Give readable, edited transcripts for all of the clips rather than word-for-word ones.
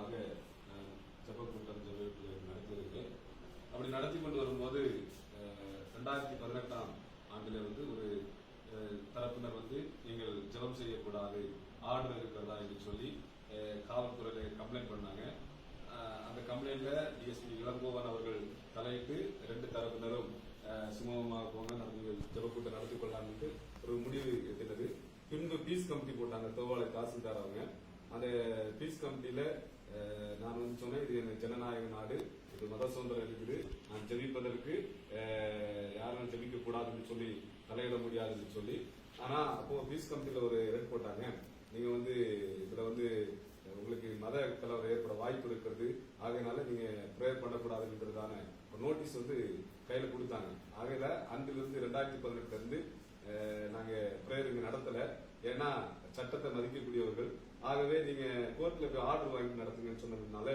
வருடமாக ஜப கூட்டம் நடத்தியிருக்கு. அப்படி நடத்தி கொண்டு வரும்போது 2018 ஆண்டில் ஒரு தரப்பினர் நீங்கள் ஜெபம் செய்யக்கூடாது, ஆர்டர் இருக்கிறதா என்று சொல்லி காவல்துறையில கம்ப்ளைண்ட் பண்ணாங்க. அந்த கம்ப்ளைண்ட்ல டிஎஸ்பி இளங்கோவன் அவர்கள் தலையிட்டு 2 தரப்பினரும் சுமூகமாக போங்க, ஜப கூட்டம் நடத்தி கொள்ளலாம் என்று ஒரு முடிவு எடுத்தது. பின்பு பீஸ் கமிட்டி போட்டாங்க. தோவாளை தாசில்தார் அவங்க அந்த பீஸ் கமிட்டியில நான் சொன்னேன், இது ஜனநாயக நாடு, இது மத சுதந்திரம் இருக்குது, நான் ஜெபிப்பதற்கு யாரும் ஜெபிக்க கூடாதுன்னு சொல்லி தலையிட முடியாதுன்னு சொல்லி. ஆனா அப்போ பீஸ் கமிட்டியில ஒரு ரெட் போட்டாங்க, நீங்க இதுல உங்களுக்கு மத கலவரம் ஏற்பட வாய்ப்பு இருக்கிறது, ஆகையினால நீங்க பிரேயர் பண்ணக்கூடாதுன்றதான ஒரு நோட்டீஸ் கையில கொடுத்தாங்க. ஆகையில அன்றிலிருந்து 2018 இருந்து நாங்க பிரேயர் இங்க நடத்தல. ஏன்னா சட்டத்தை மதிக்கக்கூடியவர்கள். ஆகவே நீங்க கோர்ட்ல போய் ஆர்டர் வாங்கி நடத்துங்கன்னு சொன்னதுனால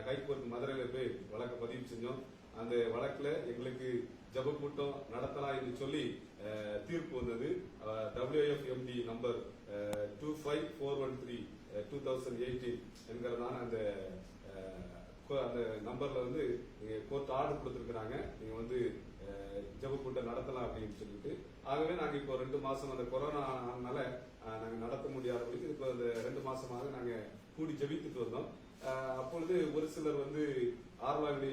ஹைகோர்ட் மதுரையில போய் வழக்கு பதிவு செஞ்சோம். அந்த வழக்குல எங்களுக்கு ஜப கூட்டம் நடத்தலாம் என்று சொல்லி தீர்ப்பு வந்தது. WIFMD நம்பர் 25413 2018 என்கிறதான அந்த நம்பர்ல நீங்க கோர்ட் ஆர்டர் கொடுத்திருக்கிறாங்க, நீங்க ஜப கூட்டம் நடத்தலாம் அப்படின்னு சொல்லிட்டு. ஆகவே நாங்க இப்போ 2 மாசம் அந்த கொரோனானால நாங்க நடத்த முடியாதபடிக்கு இப்போ அந்த 2 மாசமாக நாங்க கூடி ஜபித்துட்டு வந்தோம். அப்பொழுது ஒரு சிலர் ஆர்வாடி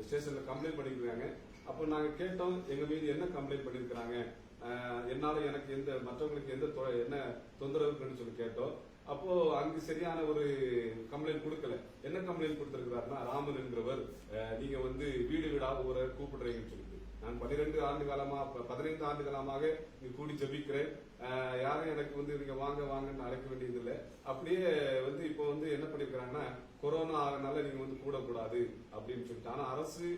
ஸ்டேஷன்ல கம்ப்ளைண்ட் பண்ணிருக்காங்க. அப்போ நாங்க கேட்டோம், எங்க மீது என்ன கம்ப்ளைண்ட் பண்ணிருக்காங்க, என்னால எனக்கு மற்றவங்களுக்கு என்ன தொந்தரவு சொல்லி கேட்டோம். அப்போ அங்கு சரியான ஒரு கம்ப்ளைண்ட் கொடுக்கல. என்ன கம்ப்ளைண்ட் கொடுத்திருக்கிறாருன்னா, ராமன் என்கிறவர் நீங்க வீடு வீடாக ஒரு கூப்பிடுறீங்கன்னு சொல்லிட்டு. நான் 15 ஆண்டு காலமாக இங்க கூடி ஜபிக்கிறேன், யாரும் எனக்கு நீங்க வாங்க வாங்கன்னு அழைக்க வேண்டியது இல்லை. அப்படியே இப்போ என்ன பண்ணிருக்கிறாங்கன்னா, கொரோனா ஆகனால நீங்க கூடக்கூடாது அப்படின்னு சொல்லிட்டு. ஆனா அரசு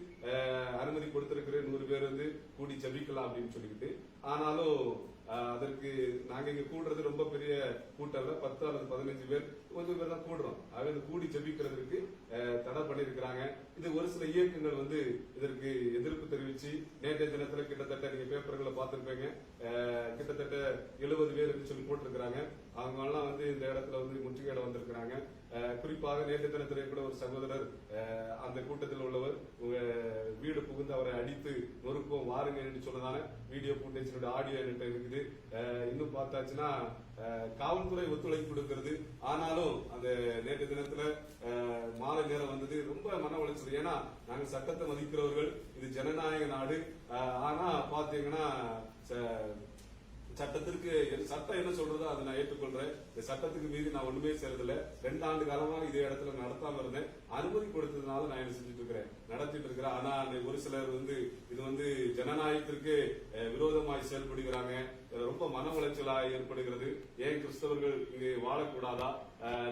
அனுமதி கொடுத்திருக்கிற 100 பேர் கூடி ஜபிக்கலாம் அப்படின்னு சொல்லிக்கிட்டு. ஆனாலும் அதற்கு நாங்க இங்க கூடுறது ரொம்ப பெரிய கூட்டம் இல்ல, 10 அல்லது 15 பேர், கொஞ்சம் பேர் தான் கூடுறோம். ஆக கூடி ஜபிக்கிறதுக்கு தடை பண்ணிருக்கிறாங்க. இது ஒரு சில இயக்கங்கள் இதற்கு எதிர்ப்பு தெரிவிச்சு நேற்றைய தினத்துல கிட்டத்தட்ட நீங்க பேப்பர்களை பார்த்திருப்பீங்க, கிட்டத்தட்ட 70 பேர் சொல்லி போட்டிருக்கிறாங்க. அவங்க எல்லாம் இந்த இடத்துல முற்றுகையிட வந்திருக்கிறாங்க. குறிப்பாக நேற்று தினத்திலே கூட ஒரு சகோதரர் அந்த கூட்டத்தில் உள்ளவர் உங்க வீடு புகுந்து அவரை அடித்து நொறுக்குவோம் வாருங்க என்று சொன்னதான வீடியோ ஃபுட்டேஜ் ஆடியோ என்கிட்ட இருக்குது. இன்னும் பார்த்தாச்சுன்னா காவல்துறை ஒத்துழைப்பு கொடுக்கிறது. ஆனாலும் அந்த நேற்று தினத்துல மாலை நேரம் ரொம்ப மன உளைச்சல். ஏன்னா நாங்க சட்டத்தை மதிக்கிறவர்கள், இது ஜனநாயக நாடு. ஆனா பாத்தீங்கன்னா சட்டத்திற்கு சட்டம் என்ன சொல்றதோ அதை நான் ஏற்றுக்கொள்றேன். இந்த சட்டத்துக்கு மீறி நான் ஒண்ணுமே செய்யறதில்ல. 2 ஆண்டு காலமாக இதே இடத்துல நடத்தாம இருந்தேன். அனுமதி கொடுத்ததுனால நான் என்ன செஞ்சுட்டு இருக்கிறேன், நடத்திட்டு இருக்கிறேன். ஆனா ஒரு சிலர் இது ஜனநாயகத்திற்கு விரோதமாய் செயல்படுகிறாங்க. ரொம்ப மன உளைச்சலா ஏற்படுகிறது. ஏன் கிறிஸ்தவர்கள் இங்கு வாழக்கூடாதா?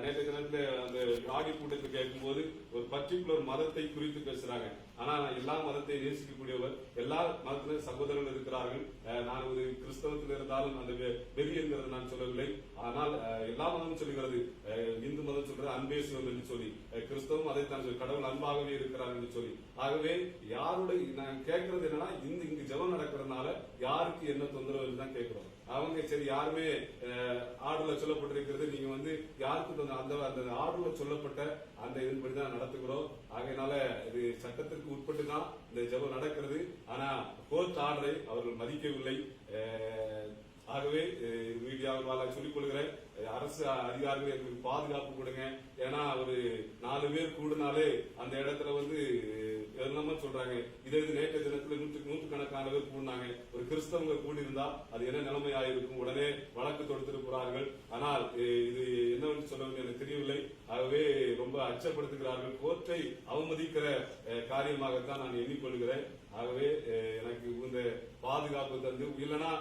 நேற்று தினத்துல அந்த ஆடி கூட்டத்தை கேட்கும்போது ஒரு பர்டிகுலர் மதத்தை குறித்து பேசுறாங்க. ஆனா எல்லா மதத்தை நேசிக்கக்கூடியவர், எல்லா மதத்திலும் சகோதரர்கள் இருக்கிறார்கள். நான் ஒரு கிறிஸ்தவத்தில் இருந்தாலும் அந்த வெறி என்கிறது நான் சொல்லவில்லை. ஆனால் எல்லா மதமும் சொல்லுகிறது, இந்து மதம் சொல்றது அன்பே சிவம் என்று சொல்லி, கிறிஸ்தவம் அதைத்தான் சொல்லி, கடவுள் அன்பாகவே இருக்கிறார் என்று சொல்லி. ஆகவே யாருடைய நான் கேட்கறது என்னன்னா, இங்கு ஜெபம் நடக்கிறதுனால யாருக்கு என்ன தொந்தரவு தான் கேட்கிறோம். அவங்க சரி யாருமே ஆர்டர்ல சொல்லப்பட்டிருக்கிறது, நீங்க யாருக்கு அந்த ஆர்டர்ல சொல்லப்பட்ட அந்த இதன்படிதான் நடத்துகிறோம். ஆகையினால இது சட்டத்திற்கு உட்பட்டு தான் இந்த ஜெபம் நடக்கிறது. ஆனா கோர்ட் ஆர்டரை அவர்கள் மதிக்கவில்லை. ஆகவே மீடியாவால் சொல்லிக் கொள்கிறேன், அரசு அதிகாரிகள் எங்களுக்கு பாதுகாப்பு கொடுங்க. ஏன்னா ஒரு 4 பேர் கூடுனாலே அந்த இடத்துல என்னமா சொல்றாங்க. இதே நேற்று தினத்துல 100கணக்கானவர் கூடினாங்க. ஒரு கிறிஸ்தவங்க கூடியிருந்தா அது என்ன நிலைமை ஆயிருக்கும், உடனே வழக்கு தொடுத்திருக்கிறார்கள். ஆனால் இது என்னவென்று சொல்ல எனக்கு தெரியவில்லை. ஆகவே ரொம்ப அச்சப்படுத்துகிறார்கள். கோர்ட்டை அவமதிக்கிற காரியமாகத்தான் நான் எண்ணிக்கொள்கிறேன். ஆகவே எனக்கு இந்த பாதுகாப்பு தந்து, இல்லைன்னா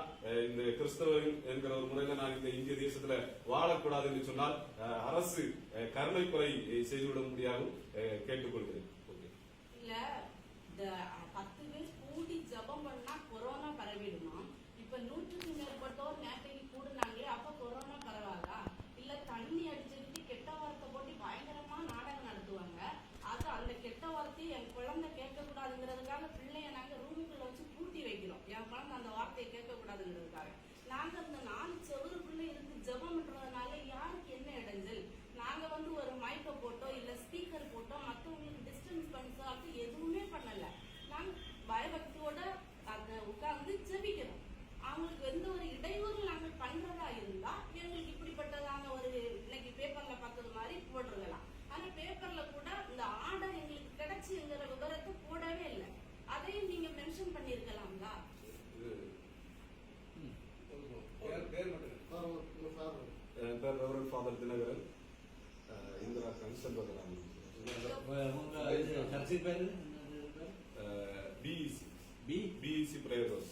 இந்த கிறிஸ்தவன் என்கிற ஒரு முறையில நான் இந்த இந்திய தேசத்துல வாழக்கூடாது என்று சொன்னால் அரசு கருணை கொலை செய்துவிட முடியாது கேட்டுக்கொள்கிறேன். இல்ல 10 பேர் கூடி ஜபம் பண்ணா கொரோனா பரவிடுமா? இப்ப 100க்கு மேற்பட்டோர் நேற்றைக்கு கூடுனாங்களே, அப்ப கொரோனா பரவாதா? இல்ல தண்ணி அடிச்சுக்கிட்டு கெட்ட வார்த்தை போட்டு பயங்கரமா நாடகம் நடத்துவாங்க. அது அந்த கெட்ட வார்த்தையை என் குழந்தை கேட்க கூடாதுங்கிறதுக்காக பிள்ளைய நாங்க ரூமுக்குள்ள வச்சு பூட்டி வைக்கிறோம். என் குழந்தை அந்த வார்த்தையை கேட்க கூடாதுங்கிறதுக்காக நாங்க அந்த 4 செவருக்குள்ள இருந்து ஜபம் பண்றதுனால யாருக்கு என்ன இடைஞ்சல்? நாங்க ஒரு மைக்க போட்டோ இல்ல ஸ்பீக்கர் மசித் பேரு என்னது பேரு? PEC P PEC prayer house